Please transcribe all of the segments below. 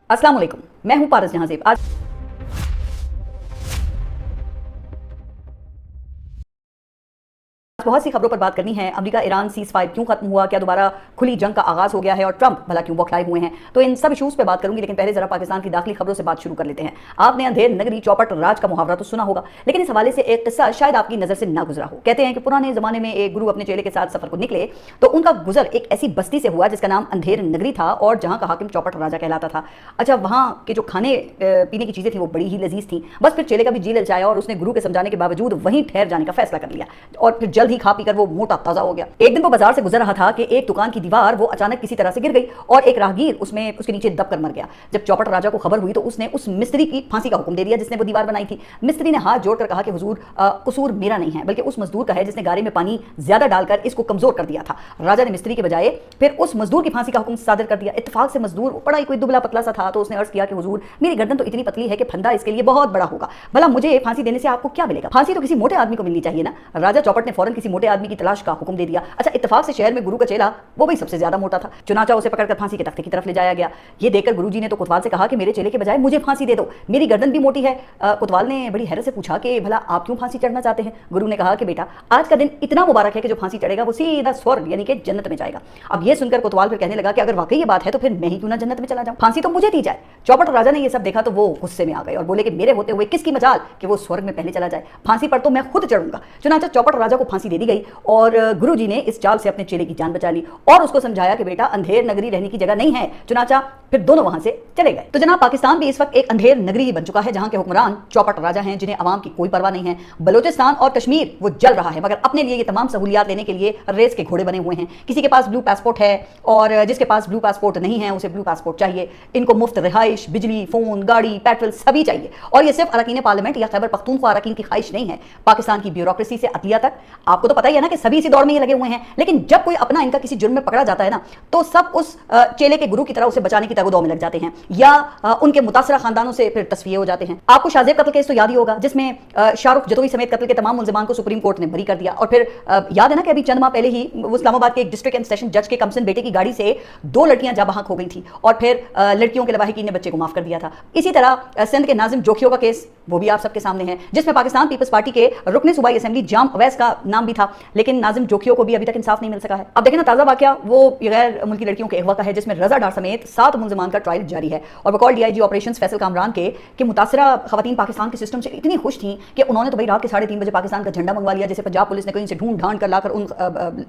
अस्सलाम वालेकुम, मैं हूं पारस जहां से आज बहुत सी खबरों पर बात करनी है। अमेरिका ईरान सीज़फायर क्यों खत्म हुआ, क्या दोबारा खुली जंग का आगाज हो गया है और ट्रंप भला क्यों बौखलाए हुए हैं, तो इन सब इशूज़ पे बात करूंगी। लेकिन पहले जरा पाकिस्तान की दाखिली खबरों से बात शुरू कर लेते हैं। आपने अंधेर नगरी चौपट राज का मुहावरा तो सुना होगा, लेकिन इस हवाले से एक किस्सा शायद आपकी नजर से ना गुजरा हो। कहते हैं कि पुराने जमाने में एक गुरु अपने चेले के साथ सफर को निकले तो उनका गुजर एक ऐसी बस्ती से हुआ जिसका नाम अंधेर नगरी था और जहां का हाकिम चौपट राजा कहलाता था। अच्छा, वहां के जो खाने पीने की चीजें थी वो बड़ी ही लजीज थी। बस फिर चेले का भी जी ललचाया और उसने गुरु के समझाने के बावजूद वहीं ठहर जाने का फैसला कर लिया और फिर जल्द ही खा पीकर वो मोटा ताजा हो गया। एक दिन वो बाजार से गुजर रहा था कि एक दुकान की दीवार वो अचानक किसी तरह से गिर गई और एक राहगीर उसमें उसके नीचे दबकर मर गया। जब चौपट राजा को खबर हुई तो उसने उस मिस्त्री की फांसी का हुक्म दे दिया जिसने वो दीवार बनाई थी। मिस्त्री ने हाथ जोड़कर कहा कि हुजूर, कसूर मेरा नहीं है बल्कि उस मजदूर का है जिसने गारे में पानी ज्यादा डालकर इसको कमजोर कर दिया था। राजा ने मिस्त्री के बजाय फिर उस मजदूर की फांसी का हुक्म सादर कर दिया। इत्तेफाक से मजदूर बड़ा ही कोई दुबला पतला सा था तो उसने अर्ज किया कि हुजूर, मेरी गर्दन तो इतनी पतली है कि फंदा इसके लिए बहुत बड़ा होगा, भला मुझे फांसी देने से आपको क्या मिलेगा? फांसी तो किसी मोटे आदमी को मिलनी चाहिए ना। राजा चौपट ने फौरन किसी मोटे आदमी की तलाश का हुक्म दे दिया। अच्छा, इत्तेफाक से शहर में गुरु का चेला वो भी सबसे ज्यादा मोटा था। चुनाचा उसे पकड़कर फांसी के तख्ते की तरफ ले जाया गया। ये देखकर गुरुजी ने तो कोतवाल से कहा कि मेरे चेले के बजाय मुझे फांसी दे दो, मेरी गर्दन भी मोटी है। कोतवाल ने बड़ी हैरत से पूछा कि भला आप क्यों फांसी चढ़ना चाहते हैं? गुरु ने कहा कि बेटा, आज का दिन इतना मुबारक है कि जो फांसी चढ़ेगा वो सीधा स्वर्ग यानी कि जन्नत में जाएगा। अब ये सुनकर कोतवाल फिर कहने लगा कि अगर वाकई ये बात है तो फिर मैं ही क्यों ना जन्नत में चला जाऊं, फांसी तो मुझे दी जाए। चौपट राजा ने ये सब देखा तो वो गुस्से में आ गए और बोले कि मेरे होते हुए किसकी मजाल कि वो स्वर्ग में पहले चला जाए, फांसी पर तो मैं खुद चढ़ूंगा। चुनाचा चौपट राजा को फांसी दे दी गई और गुरुजी ने इस चाल से अपने चेले की जान बचा ली और उसको समझाया कि बेटा, अंधेर नगरी रहने की जगह नहीं है। चुनाचा फिर दोनों वहां से चले गए। तो जनाब, पाकिस्तान भी इस वक्त एक अंधेर नगरी ही बन चुका है जहां के हुक्मरान चौपट राजा हैं जिन्हें आवाम की कोई परवाह नहीं है। बलोचिस्तान और कश्मीर वो जल रहा है मगर अपने लिए ये तमाम सहूलियात लेने के लिए रेस के घोड़े बने हुए हैं। किसी के पास ब्लू पासपोर्ट है और जिसके पास ब्लू पासपोर्ट नहीं है उसे ब्लू पासपोर्ट चाहिए। इनको मुफ्त रिहाइश, बिजली, फोन, गाड़ी, पेट्रोल सभी चाहिए और ये सिर्फ अरकान पार्लियामेंट या खैबर पख्तूनख्वा अरकान की ख्वाहिश नहीं है। पाकिस्तान की ब्यूरोक्रेसी से अदलिया तक आपको तो पता ही है ना कि सभी इसी दौड़ में ये लगे हुए हैं। लेकिन जब कोई अपना इनका किसी जुर्म में पकड़ा जाता है ना तो सब उस चेले के गुरु की तरह उसे बचाने की तगदौ में लग जाते हैं या उनके मुतासरा खानदानों से फिर तस्फिये हो जाते हैं। आपको शाहजेब कत्ल केस तो याद ही होगा जिसमें शाहरुख जतोई समेत कत्ल के तमाम मुल्जिमान को सुप्रीम कोर्ट ने बरी कर दिया और फिर याद है ना कि अभी चंद माह पहले ही इस्लामाबाद के एक डिस्ट्रिक्ट एंड सेशन जज के कमसिन बेटे की गाड़ी से 2 लड़कियां जा बहक हो गई थी और फिर लड़कियों के लवाहिकीन ने बच्चे को माफ कर दिया था। इसी तरह सिंध के नाजिम जोखियों का केस वो भी आप सबके सामने है जिसमें पाकिस्तान पीपल्स पार्टी के रुकने सूबाई असेंबली जाम अवैस का नाम भी था लेकिन नाजिम जोखियों को भी अभी तक इंसाफ नहीं मिल सका है। अब देखें ना, ताजा वाकया वो गैर मुल्की लड़कियों के अगवा का है जिसमें रजा डार समेत 7 मुल्जिमान का ट्रायल जारी है और बकौल डीआईजी ऑपरेशंस फैसल कामरान के मुतासरा खवातीन पाकिस्तान के सिस्टम से इतनी खुश थी कि उन्होंने तो भाई रात के 3:30 बजे पाकिस्तान का झंडा मंगवा लिया जैसे पंजाब पुलिस ने कहीं से ढूंढ ढांड कर लाकर उन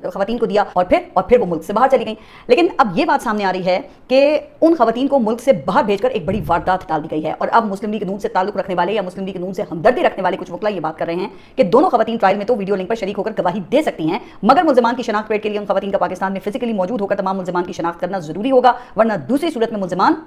खवातीन को दिया और फिर वो मुल्क से बाहर चली गई। लेकिन अब ये बात सामने आ रही है कि उन खवातीन को मुल्क से बाहर भेजकर एक बड़ी वारदात डाल दी गई है और अब मुस्लिम लीग नून से ताल्लुक रखने वाले या मुस्लिम लीग नून से हमदर्दी रखने वाले कुछ वकला ये बात कर रहे हैं कि दोनों खवातीन ट्रायल में तो वीडियो लिंक पर शरीक होकर गवाही दे सकती हैं मगर मुल्जिमान की शनाख्त पेट के लिए उन खवातीन का पाकिस्तान में फिजिकली मौजूद होकर तमाम मुल्जिमान की शनाख्त करना जरूरी होगा वरना दूसरी सूरत में मुल्जिमान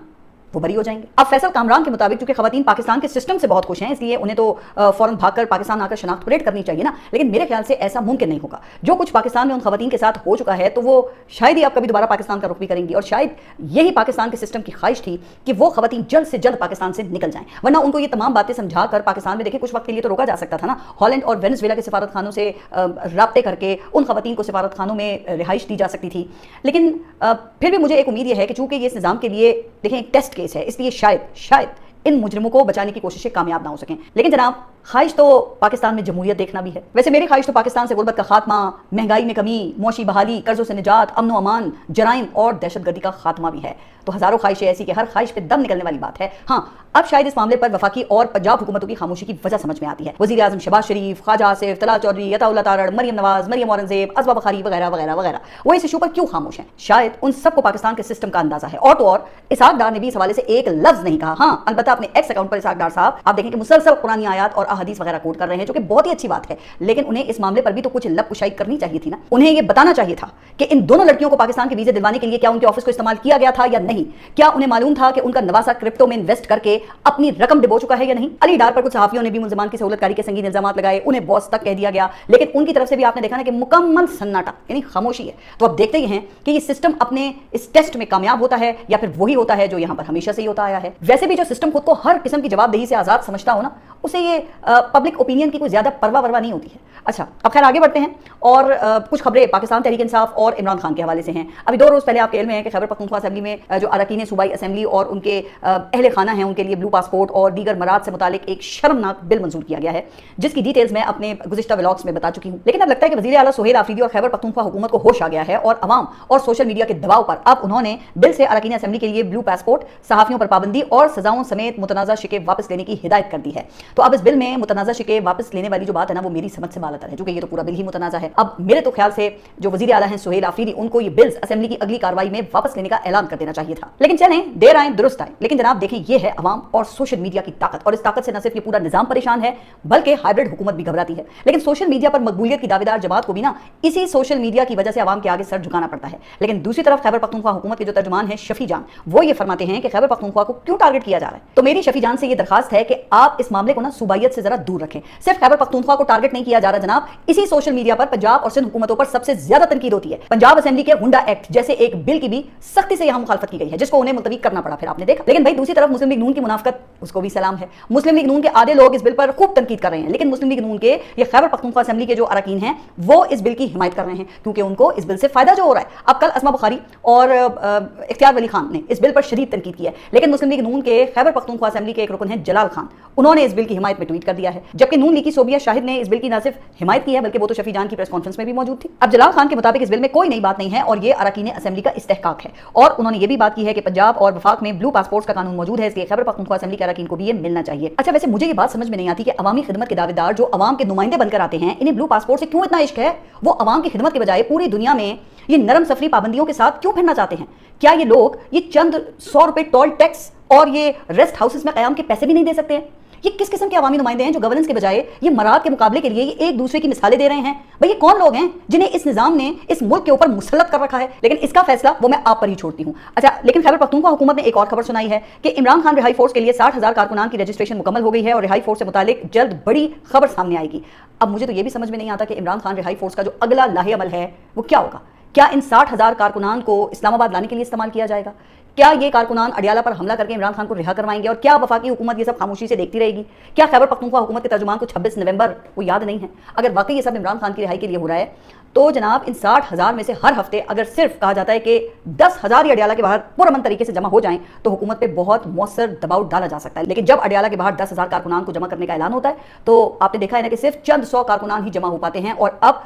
वो बरी हो जाएंगे। अब फैसल कामरान के मुताबिक चूंकि खवातीन पाकिस्तान के सिस्टम से बहुत खुश हैं इसलिए उन्हें तो फौरन भागकर पाकिस्तान आकर शनाख्त परेड करनी चाहिए ना, लेकिन मेरे ख्याल से ऐसा मुमकिन नहीं होगा। जो कुछ पाकिस्तान में उन खवातीन के साथ हो चुका है तो वो शायद ही आप कभी दोबारा पाकिस्तान का रुख भी करेंगी और शायद यही पाकिस्तान के सिस्टम की ख्वाहिश थी कि वो खवातीन जल्द से जल्द पाकिस्तान से निकल जाएं वरना उनको ये तमाम बातें समझा कर पाकिस्तान में, देखिए कुछ वक्त के लिए तो रोका जा सकता था ना, हॉलैंड और वेनेजुएला के सिफारत खानों से राब्ते करके उन खवातीन को सिफारत खानों में रिहाइश दी जा सकती थी। लेकिन फिर भी मुझे एक उम्मीद यह है कि चूंकि ये इस निज़ाम के लिए देखें एक टेस्ट केस है इसलिए शायद इन मुजरिमों को बचाने की कोशिशें कामयाब ना हो सकें। लेकिन जनाब, ख्वाहिश तो पाकिस्तान में जमहूरियत देखना भी है। वैसे मेरी ख्वाहिश तो पाकिस्तान से गुर्बत का खात्मा, महंगाई में कमी, मौशी बहाली, कर्जों से निजात, अमन अमान, जराइम और दहशतगर्दी का खात्मा भी है। तो हजारों ख्वाहिशें ऐसी कि हर ख्वाहिश पे दम निकलने वाली बात है। हाँ, अब शायद इस मामले पर वफाकी और पंजाब हुकूमतों की खामोशी की वजह समझ में आती है। वज़ीर आज़म शहबाज शरीफ, ख्वाजा आसिफ, तला चौधरी, अताउल्लाह तारड़, मरियम नवाज, मरियम औरंगजेब, असबा बखारी वगैरह वगैरह वगैरह वो इस इशू पर क्यों खामोश हैं? शायद उन सबको पाकिस्तान के सिस्टम का अंदाजा है। और तो और इसहाक डार ने भी इस हवाले से एक लफ्ज नहीं कहा। हाँ, अलबत्ता अपने एक्स अकाउंट पर इसहाक डार साहब आप देखें कि मुसलसल कुरानी आयात और अहादीस वगैरह कोट कर रहे हैं जो कि बहुत ही अच्छी बात है, लेकिन उन्हें इस मामले पर भी तो कुछ लब कुशाई करनी चाहिए थी ना। उन्हें यह बताना चाहिए था कि इन दोनों लड़कियों को पाकिस्तान के वीजे दिलवाने के लिए क्या उनके ऑफिस को इस्तेमाल किया गया था या नहीं, क्या उन्हें मालूम था कि उनका नवासा क्रिप्टो में इन्वेस्ट करके अपनी रकम डिबो चुका है या नहीं। अली डार पर कुछ सहाफियों ने भी मुल्जिमान की सहूलतकारी के संगीन इल्जामात लगाए, उन्हें बॉस तक कह दिया गया, लेकिन उनकी तरफ से भी आपने देखा ना कि मुकम्मल सन्नाटा यानी खामोशी है। तो अब देखते ही हैं कि ये सिस्टम अपने इस टेस्ट में कामयाब होता है या फिर वही होता है जो यहां पर हमेशा से ही होता आया है। वैसे भी जो सिस्टम खुद खुद को हर किस्म की जवाबदेही से आज़ाद समझता हो ना, उसे ये पब्लिक ओपिनियन की कोई ज़्यादा परवाह नहीं होती है। अच्छा, अब खैर आगे बढ़ते हैं और कुछ खबरें पाकिस्तान तहरीक इंसाफ और इमरान खान के हवाले से हैं। अभी 2 रोज़ पहले आपके इल्म में है कि खैबर पख्तूनख्वा असेंबली में जो अरकान सूबाई असेंबली और उनके अहले खाना हैं, उनके लिए ब्लू पासपोर्ट और दीगर मराद से मुतालिक एक शर्मनाक बिल मंजूर किया गया है, जिसकी डिटेल्स मैं अपने गुज़िश्ता व्लॉग्स में बता चुकी हूँ। लेकिन अब लगता है कि वज़ीर आला सुहेल आफरीदी और खैबर पख्तूनख्वा हुकूमत को होश आ गया है और अवाम और सोशल मीडिया के दबाव पर अब उन्होंने बिल से अरकान असेंबली के लिए ब्लू पासपोर्ट, सहाफ़ियों पर पाबंदी और सजाओं समेत मुतनाज़ा शिके वापस लेने की हिदायत कर दी है। तो अब इस बिल में मुतनाज़ा शिके वापस लेने वाली जो बात है ना, वो मेरी समझ से बालतर है, क्योंकि ये तो पूरा बिल ही मुतनाज़ा है। अब मेरे तो ख्याल से जो वज़ीर आला हैं सुहेल आफरीदी, उनको ये बिल्स असेंबली की अगली कार्रवाई में वापस लेने का ऐलान कर देना चाहिए था। लेकिन चलें, देर आए दुरुस्त आए। लेकिन जनाब देखें, ये है अवाम और सोशल मीडिया की ताकत, और इस ताकत से न सिर्फ ये पूरा निजाम परेशान है बल्कि हाइब्रिड हुकूमत भी घबराती है। लेकिन सोशल मीडिया पर मकबूलियत की दावेदार जमात को भी ना इसी सोशल मीडिया की वजह से अवाम के आगे सर झुकाना पड़ता है। लेकिन दूसरी तरफ खैबर पख्तूनख्वा हुकूमत के जो तर्जुमान है शफी जान, वो ये फरमाते हैं कि खैबर पख्तूनख्वा को क्यों टारगेट किया जा रहा है। तो मेरी शफी जान से ये दरखास्त है कि आप इस मामले को ना सूबाइयत से जरा दूर रखें। सिर्फ खैबर पख्तूनख्वा को टारगेट नहीं किया जा रहा जनाब, इसी सोशल मीडिया पर पंजाब और सिंध हुकूमतों पर सबसे ज्यादा तनकीद होती है। पंजाब असेंबली के हुंडा एक्ट जैसे एक बिल की भी सख्ती से यहां मुखालफत की गई है, जिसको उन्हें मुलतवी करना पड़ा, फिर आपने देखा। लेकिन भाई दूसरी तरफ मुस्लिम लीग नून की मुनाफकत, उसको भी सलाम है। मुस्लिम लीग नून के आधे लोग इस बिल पर खूब तनकीद कर रहे हैं, लेकिन मुस्लिम लीग नून के ये खैबर पख्तूनख्वा असेंबली के जो अरकान हैं वो इस बिल की हिमायत कर रहे हैं, क्योंकि उनको इस बिल से फायदा जो हो रहा है। अब कल अस्मा बुखारी और इख्तियार वली खान ने इस बिल पर शदीद तनकीद की है, लेकिन मुस्लिम लीग नून के खैबर पख्तूनख्वा असेंबली के एक रुकन है जलाल खान, उन्होंने इस बिल की हिमायत में ट्वीट कर दिया है। जबकि नून लीग की सोबिया शाहिद ने इस बिल की न सिर्फ हिमायत की है बल्कि वो तो शफी जान की प्रेस कॉन्फ्रेंस में भी मौजूद थी। अब जलाल खान के मुताबिक इस बिल में कोई नई बात नहीं है और ये अरकान असेंबली का इस्तेहकाक है, और उन्होंने ये भी बात की है कि पंजाब और वफाक में ब्लू पासपोर्ट्स का कानून मौजूद है, इसलिए खैबर पख्तूनख्वा असेंबली के अरकान को भी ये मिलना चाहिए। अच्छा, वैसे मुझे ये बात समझ में नहीं आती कि अवामी खिदमत के दावेदार जो अवाम के नुमाइंदे बनकर आते हैं, इन्हें ब्लू पासपोर्ट से क्यों इतना इश्क है। वो अवाम की खिदमत के बजाय पूरी दुनिया में ये नरम सफरी पाबंदियों के साथ क्यों फिरना चाहते हैं। क्या ये लोग ये चंद 100 रुपए टोल टैक्स और ये रेस्ट हाउसेस में कयाम के पैसे भी नहीं दे सकते हैं? ये किस किस्म के अवामी नुमाइंदे हैं जो गवर्नेंस के बजाय ये मराद के मुकाबले के लिए ये एक दूसरे की मिसालें दे रहे हैं? भाई ये कौन लोग हैं जिन्हें इस निजाम ने इस मुल्क के ऊपर मुसल्लत कर रखा है? लेकिन इसका फैसला वो मैं आप पर ही छोड़ती हूँ। अच्छा, लेकिन खैबर पख्तूनख्वा हुकूमत ने एक और खबर सुनाई है कि इमरान खान रिहाई फोर्स के लिए 60,000 कारकुनान की रजिस्ट्रेशन मुकम्मल हो गई है और रिहाई फोर्स से मुतालिक जल्द बड़ी खबर सामने आएगी। अब मुझे तो ये भी समझ में नहीं आता कि इमरान खान रिहाई फोर्स का जो अगला लाहे अमल है वो क्या होगा। क्या इन 60,000 कारकुनान को इस्लामाबाद लाने के लिए इस्तेमाल किया जाएगा? क्या ये कारकुनान अडियाला पर हमला करके इमरान खान को रिहा करवाएंगे? और क्या वफाकी हुकूमत ये सब खामोशी से देखती रहेगी? क्या खैबर पख्तूनख्वा हुकूमत के तर्जुमान को 26 नवंबर वो याद नहीं है? अगर वाकई ये सब इमरान खान की रिहाई के लिए हो रहा है तो जनाब इन 60,000 में से हर हफ्ते अगर सिर्फ कहा जाता है कि 10,000 ही अडियाला के बाहर पुरअमन तरीके से जमा हो जाएं तो हुकूमत पे बहुत मौसर दबाव डाला जा सकता है। लेकिन जब अडियाला के बाहर 10,000 कारकुनान को जमा करने का ऐलान होता है तो आपने देखा है ना कि सिर्फ चंद 100 कारकुनान ही जमा हो पाते हैं, और अब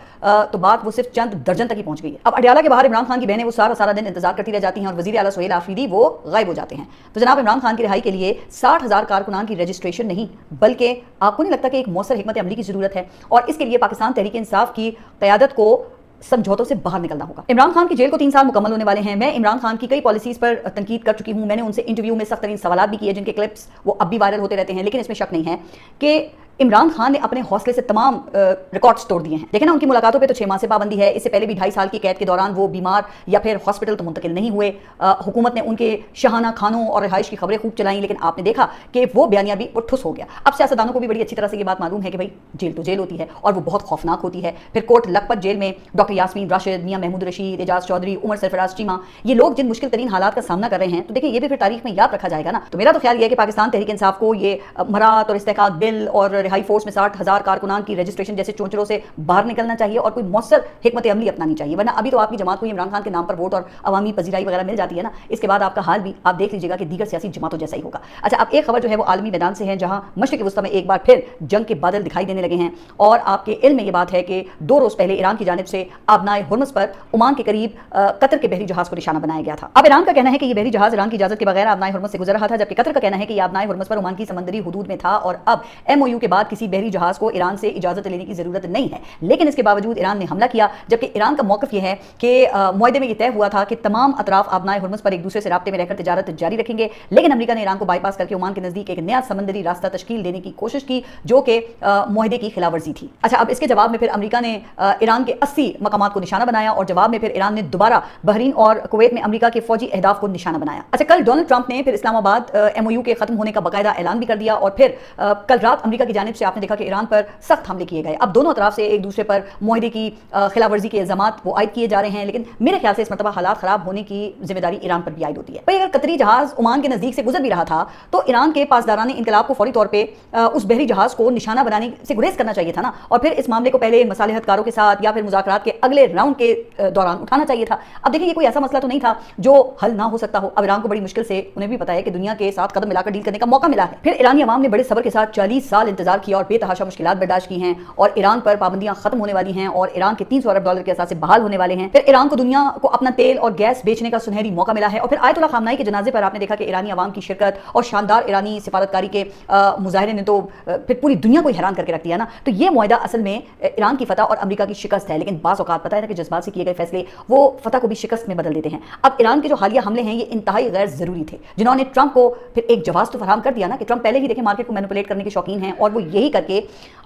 तो बात वो सिर्फ चंद दर्जन तक ही पहुंच गई है। अब अडियाला के बाहर इमरान खान की बहनें वो सारा दिन इंतजार करती रह जाती हैं और वज़ीर आला सुहेल आफरीदी वो गायब हो जाते हैं। तो जनाब इमरान खान की रिहाई के लिए 60,000 कारकुनान की रजिस्ट्रेशन नहीं, बल्कि आपको नहीं लगता कि एक मौसर हिकमत अमली की जरूरत है, और इसके लिए पाकिस्तान तहरीक इंसाफ की क़यादत को समझौतों से बाहर निकलना होगा। इमरान खान की जेल को 3 साल मुकम्मल होने वाले हैं। मैं इमरान खान की कई पॉलिसीज पर तनकीद कर चुकी हूं, मैंने उनसे इंटरव्यू में सख्त तरीन सवाल भी किए जिनके क्लिप्स वो अब भी वायरल होते रहते हैं। लेकिन इसमें शक नहीं है कि इमरान खान ने अपने हौसले से तमाम रिकॉर्ड्स तोड़ दिए हैं। देखें ना, उनकी मुलाकातों पे तो 6 माह से पाबंदी है। इससे पहले भी 2.5 साल की कैद के दौरान वो बीमार या फिर हॉस्पिटल तो मुंतकिल नहीं हुए। हुकूमत ने उनके शहाना खानों और रिहाइश की खबरें खूब चलाई, लेकिन आपने देखा कि वो बयानिया भी वो ठुस हो गया। अब सियासतदानों को भी बड़ी अच्छी तरह से ये बात मालूम है कि भाई जेल तो जेल होती है और वो बहुत खौफनाक होती है। फिर कोट लखपत जेल में डॉक्टर यास्मीन राशिद, मियां महमूद रशीद, एजाज चौधरी, उमर सरफराज चीमा, ये लोग जिन मुश्किल तरीन हालात का सामना कर रहे हैं, तो देखिए ये भी फिर तारीख में याद रखा जाएगा ना। तो मेरा तो ख्याल ये है कि पाकिस्तान तहरीक इंसाफ को ये मरात और इस्तेहकाक बिल और रिहाई फोर्स में 60,000 कारकुनान की रजिस्ट्रेशन जैसे चोंचरों से बाहर निकलना चाहिए और कोई मौसर हिकमत अमली अपनानी चाहिए। वरना अभी तो आपकी जमात को इमरान खान के नाम पर वोट और अवामी पजीराई वगैरह मिल जाती है ना, इसके बाद आपका हाल भी आप देख लीजिएगा कि दीगर सियासी जमातों जैसा ही होगा। अच्छा, अब एक खबर जो है वो आलमी मैदान से है, जहां मशरिक़ वुस्ता में एक बार फिर जंग के बादल दिखाई देने लगे हैं। और आपके इल्म में ये बात है कि 2 रोज पहले ईरान की जानिब से आबनाए हुर्मुज़ पर ओमान के करीब कतर के बहरी जहाज को निशाना बनाया गया था। अब ईरान का कहना है कि ये बहरी जहाज ईरान की इजाजत के बगैर आबनाए हुर्मुज़ से गुजर रहा था, जबकि कतर का कहना है कि आबनाए हुर्मुज़ पर ओमान की समंदरी हुदूद में था और अब MOU के बाद किसी बहरी जहाज को ईरान से इजाजत लेने की जरूरत नहीं है। लेकिन इसके बावजूद ईरान ने हमला किया, जबकि ईरान का मौक़िफ़ यह है कि मुआहदे में यह तय हुआ था कि तमाम अतराफ आबनाए हुर्मुज़ पर एक दूसरे से राब्ते में रहकर तिजारत जारी रखेंगे। लेकिन अमेरिका ने ईरान को बाईपास करके ओमान के नजदीक एक नया समंदरी रास्ता तश्कील देने की कोशिश की, जो कि मुआहदे की खिलाफवर्जी थी। अच्छा, अब इसके जवाब में फिर अमेरिका ने ईरान के 80 मकामात को निशाना बनाया और जवाब में फिर ईरान ने दोबारा बहरीन और कुवैत में अमेरिका के फौजी अहदाफ को निशाना बनाया। अच्छा, कल डोनाल्ड ट्रंप ने फिर इस्लामाबाद MOU के खत्म होने का बाकायदा ऐलान भी कर दिया और फिर कल रात अमेरिका की जानिब जानिब से आपने देखा कि ईरान पर सख्त हमले किए गए। अब दोनों तरफ से एक दूसरे पर मुआहदे की खिलाफ वर्जी के इल्जामात वो आयद किए जा रहे हैं, लेकिन मेरे ख्याल से इस मरतबा हालात खराब होने की जिम्मेदारी ईरान पर भी आयद होती है। भाई अगर कतरी जहाज ओमान के नजदीक से गुजर भी रहा था तो ईरान के पासदारान इनकलाब को फौरी तौर पर उस बहरी जहाज को निशाना बनाने से गुरेज करना चाहिए था ना, और फिर इस मामले को पहले मसालिहतकारों के साथ या फिर मुज़ाकरात के अगले राउंड के दौरान उठाना चाहिए था। अब देखिए ये कोई ऐसा मसला तो नहीं था जो हल ना हो सकता हो। अब ईरान को बड़ी मुश्किल से, उन्हें भी पता है कि दुनिया के साथ कदम मिलाकर डील करने का मौका मिला है। फिर ईरानी अवाम ने बड़े सब्र के साथ 40 साल इंतजार किया और बेतहाशा मुश्किलात बर्दाश्त की हैं, और ईरान पर पाबंदियां खत्म होने वाली हैं और ईरान के 300 अरब डॉलर के असास से बहाल होने वाले हैं। फिर ईरान को दुनिया को अपना तेल और गैस बेचने का सुनहरी मौका मिला है। और फिर आयतुल्लाह खामनाई के जनाजे पर आपने देखा कि ईरानी अवाम की शिरकत और शानदार ईरानी सिफारतकारी के मुजाहरे ने तो फिर पूरी दुनिया को हैरान करके रख दिया ना। तो ये मुआहदा असल में ईरान की फतह और अमेरिका की शिकस्त है, लेकिन बाज़ औक़ात पता है ना कि जज्बात से किए गए फैसले वो फतह को भी शिकस्त में बदल देते हैं। अब ईरान के जो हालिया हमले हैं ये इंतहाई गैर ज़रूरी थे, जिन्होंने ट्रंप को फिर एक जवाब तो फराहम कर दिया ना कि ट्रंप पहले ही देखें मार्केट को मैनिपुलेट करने के शौकीन हैं और वो यही करके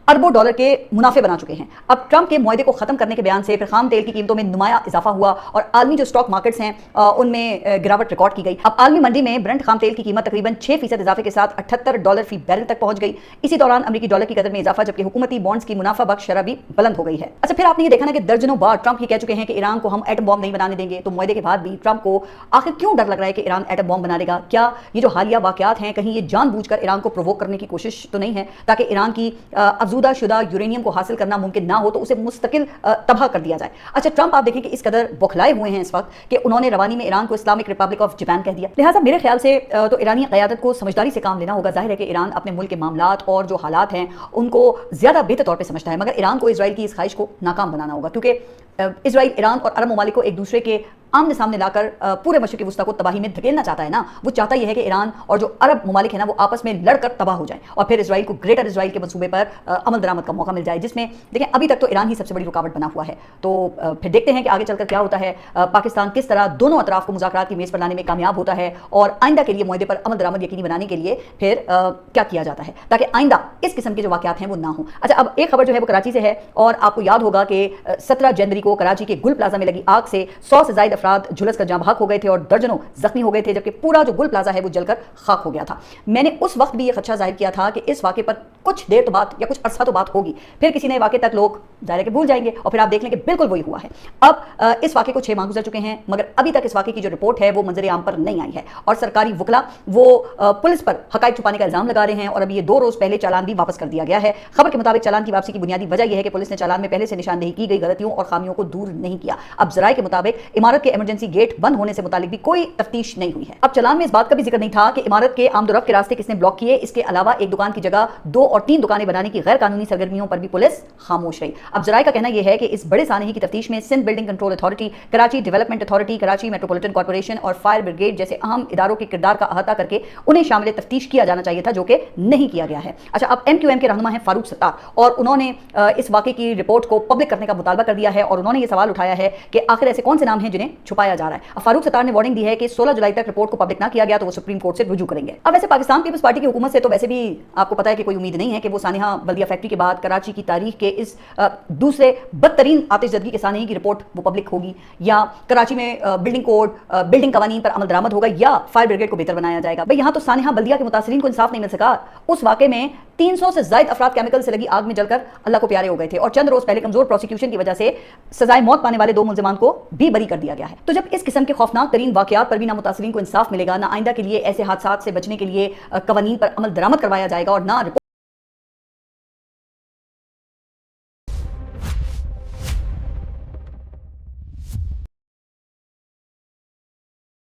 अरबों डॉलर के मुनाफे बना चुके हैं। अब ट्रंप के मुआहदे को खत्म करने के बयान से फिर खाम तेल की कीमतों में नुमाया इजाफा हुआ और आलमी जो स्टॉक मार्केट्स हैं उनमें गिरावट रिकॉर्ड की गई। अब आलमी मंडी में ब्रेंट खाम तेल की कीमत तकरीबन 6% इजाफे के साथ $78 फी बैरल तक पहुंच गई। इसी दौरान अमेरिकी डॉलर की कदर में इजाफा, जबकि हुकूमती बॉन्ड्स की मुनाफा बख्श शरह भी बुलंद हो गई है। अच्छा, फिर आपने ये देखा ना कि दर्जनों बार ट्रंप ये कह चुके हैं कि ईरान को हम एटम बॉम्ब नहीं बनाने देंगे, तो मुआहदे के बाद भी ट्रंप को आखिर क्यों डर लग रहा है कि ईरान एटम बॉम्ब बना देगा? क्या ये जो हालिया वाकयात हैं कहीं ये जानबूझकर ईरान को प्रोवोक करने की कोशिश तो नहीं है ताकि ईरान की अफजूदा शुदा यूरेनियम को हासिल करना मुमकिन ना हो तो उसे मुस्तकिल तबाह कर दिया जाए? अच्छा, ट्रंप आप देखें कि इस कदर बौखलाए हुए हैं इस वक्त कि उन्होंने रवानी में ईरान को इस्लामिक रिपब्लिक ऑफ जापान कह दिया। लिहाजा मेरे ख्याल से तो ईरानी क़यादत को समझदारी से काम लेना होगा। जाहिर है कि ईरान अपने मुल्क के मामलात और जो हालात हैं उनको ज़्यादा बेहतर तौर पर समझता है, मगर ईरान को इजराइल की इस ख्वाहिश को नाकाम बनाना होगा, क्योंकि इजराइल ईरान और अरब ममालिक को एक दूसरे के आमने सामने लाकर पूरे मशरिक़ी वुस्ता को तबाही में धकेलना चाहता है ना। वो चाहता यह है कि ईरान और जो अरब ममालिक है ना वो आपस में लड़कर तबाह हो जाए और फिर इजराइल को ग्रेटर इजराइल के मंसूबे पर अमल दरामद का मौका मिल जाए, जिसमें देखें अभी तक तो ईरान ही सबसे बड़ी रुकावट बना हुआ है। तो फिर देखते हैं कि आगे चलकर क्या होता है। पाकिस्तान किस तरह दोनों अतराफ को मुज़ाकरात की मेज़ पर लाने में कामयाब होता है और आइंदा के लिए मुआहदे पर अमल दरामद यकीनी बनाने के लिए फिर क्या किया जाता है ताकि आइंदा इस किस्म के जो वाक़यात हैं वो ना हो। अच्छा, अब एक खबर जो है वो कराची से है और आपको याद होगा कि 17 जनवरी को कराची के गुल प्लाजा में लगी आग से 100 से ज़ायद अफराद झुलस कर भाग हो गए थे और दर्जनों जख्मी हो गए थे, जबकि पूरा जो गुल प्लाजा है वो जलकर खाक हो गया था। मैंने उस वक्त भी ये खदशा जाहिर किया था कि इस वाक़े पर कुछ देर तो बात या कुछ अरसा तो बात होगी, फिर किसी नए वाक़े तक लोग जाहिर है कि भूल जाएंगे और फिर आप देख लें कि बिल्कुल वही हुआ है। अब इस वाक़े को 6 माह गुजर चुके हैं मगर अभी तक इस वाक़े की जो रिपोर्ट है वो मंजर आम पर नहीं आई है और सरकारी वकला वो पुलिस पर हक़ाइक़ छुपाने का इल्ज़ाम लगा रहे हैं और अभी ये 2 रोज़ पहले चालान भी वापस कर दिया गया है। खबर के मुताबिक चालान की वापसी की बुनियादी वजह यह है कि पुलिस ने चालान में पहले से निशानदेही की गई गलतियों और खामियों को दूर नहीं किया। अब ज़राए के मुताबिक इमारत के इमरजेंसी गेट बंद होने से मुतालिक भी कोई तफ्तीश नहीं हुई है। अब चालान में इस बात का भी जिक्र नहीं था कि इमारत के आमदोरफ्त के रास्ते किसने ब्लॉक किए। इसके अलावा एक दुकान की जगह 2 और 3 दुकानें बनाने की गैर कानूनी सरगर्मियों पर भी पुलिस खामोश रही। अब जराये का कहना यह है कि इस बड़े सानही की तफ्तीश में Sindh building control authority, Karachi development authority, Karachi metropolitan corporation और फायर ब्रिगेड जैसे अहम इदारों के किरदार का अहाता करके उन्हें शामिल तफ्तीश किया जाना चाहिए था, जो कि नहीं किया गया है। अच्छा, अब MQM के रहनुमा हैं फारूक सत्तार और उन्होंने इस वाक़े की रिपोर्ट को पब्लिक करने का मुतालबा कर दिया है और उन्होंने ये सवाल उठाया है कि आखिर ऐसे कौन से नाम हैं जिन्हें छुपाया जा रहा है। अब फारूक सत्तार ने वार्निंग दी है कि 16 जुलाई तक रिपोर्ट को पब्लिक ना किया गया तो वो सुप्रीम कोर्ट से रुजू करेंगे। अब वैसे पाकिस्तान पीपल्स पार्टी की हुकूमत से तो वैसे भी आपको पता है कि कोई उम्मीद नहीं है कि वो सानिहा बल्दिया फैक्ट्री के बाद कराची की तारीख के इस दूसरे बदतरीन आतिशजदगी के सानही की रिपोर्ट वो पब्लिक होगी या कराची में बिल्डिंग कोड, बिल्डिंग कवानीन पर अमल दरामद होगा या फायर ब्रिगेड को बेहतर बनाया जाएगा। भाई यहाँ तो सानिहा बल्दिया के मुतासरीन को इंसाफ नहीं मिल सका। उस वाक़े में 300 से ज़ायद अफराद केमिकल से लगी आग में जलकर अल्लाह को प्यारे हो गए थे और चंद रोज पहले कमजोर प्रोसिक्यूशन की वजह से सजाए मौत पाने वाले 2 मुल्जिमान को भी बरी कर दिया गया है। तो जब इस किस्म के खौफनाक तरीन वाकयात पर भी ना मुतासरीन को इंसाफ मिलेगा, ना आइंदा के लिए ऐसे हादसात से बचने के लिए कवानीन पर अमल दरामद करवाया जाएगा और ना